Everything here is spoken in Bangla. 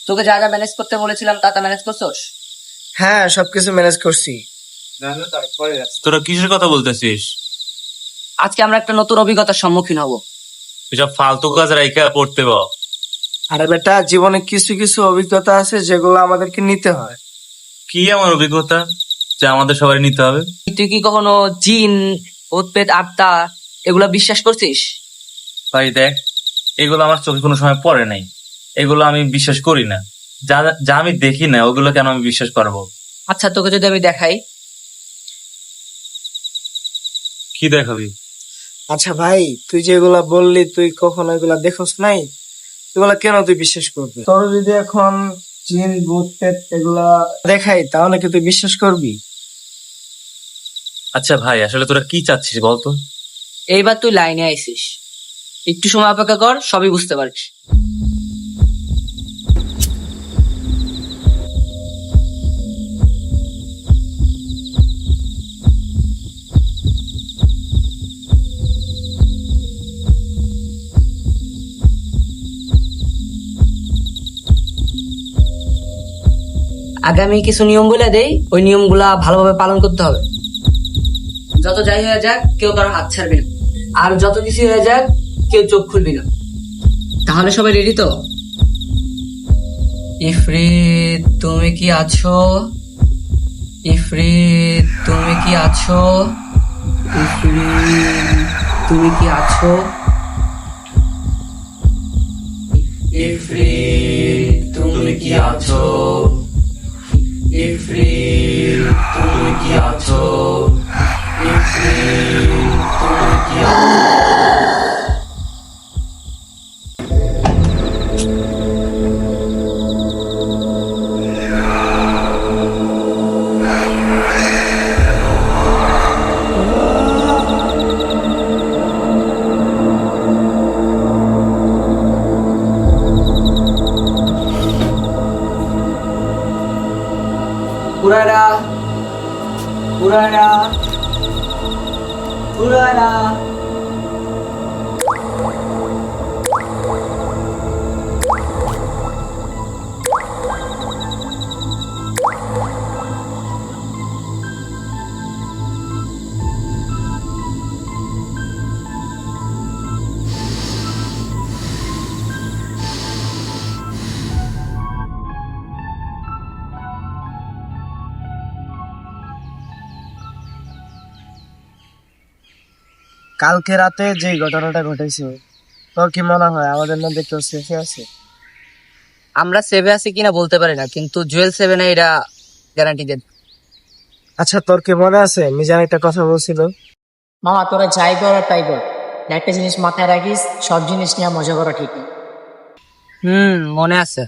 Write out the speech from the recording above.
তোকে যা যা ম্যানেজ করতে বলেছিলাম তা তা ম্যানেজ করছোস? হ্যাঁ, সবকিছু ম্যানেজ করছি। তোরা কিসের কথা বলতেছিস? আজকে আমরা একটা নতুন অভিজ্ঞতার সম্মুখীন হব। এসব ফালতু কাজ রাইখা পড়তে বল। আরে বেটা, জীবনে কিছু কিছু অভিজ্ঞতা আছে যেগুলো আমাদেরকে নিতে হয়। কি আমার অভিজ্ঞতা যে আমাদের সবাই নিতে হবে? তুই কি কখনো জিন, ভূত-প্রেত, আত্মা এগুলা বিশ্বাস করছিস? ভাই দেখ, এগুলো আমার চোখে কোনো সময় পড়ে নাই, এগুলো আমি বিশ্বাস করি না। যা যা আমি দেখি না ওগুলো কেন আমি বিশ্বাস করবো? আচ্ছা, তোকে যদি আমি দেখাই। কি দেখাবি? আচ্ছা ভাই, তুই যেগুলা বললি তুই কখনো এগুলা দেখোস নাই, এগুলা কেন তুই বিশ্বাস করবি? তোর যদি এখন জিন, ভূত, প্রেত এগুলা দেখাই তাহলে কি তুই বিশ্বাস করবি? আচ্ছা ভাই, আসলে তোরা কি চাচ্ছিস বলতো? এইবার তুই লাইনে আইছিস, একটু সময় অপেক্ষা কর, সবই বুঝতে পারবি। আগামী কিছু নিয়ম বলে দেই, ওই নিয়মগুলা ভালোভাবে পালন করতে হবে। যত যাই হয়ে যাক, কেউ কারো হাত ছাড়বি না, আর যত কিছু হয়ে যাক কেউ চোখ খুলবি না। তাহলে সবাই রেডি তো? ইফরিত, তুমি কি আছো? ইফরিত, তুমি কি আছো? ইফরিত, তুমি কি আছো? ইফরিত, তুমি কি আছো? ইফরিত, তুমি কি আছো? ইফরিত, তুমি কি আছো? পুরানা পুরানা পুরানা কালকে রাতে যে ঘটনাটা ঘটেছে, তোর কি মনে হয় আমাদের মধ্যে কেউ সেফে আছে? আমরা সেভে আছি কিনা বলতে পারি না, কিন্তু জুয়েল সেভেন এটা গ্যারান্টি দেন। আচ্ছা, তোর কি মনে আছে মিজান একটা কথা বলছিল? মামা তোরা যাই কর আর তাই কর, একটা জিনিস মাথায় রাখিস, সব জিনিস নিয়ে মজা করা ঠিক না। মনে আছে।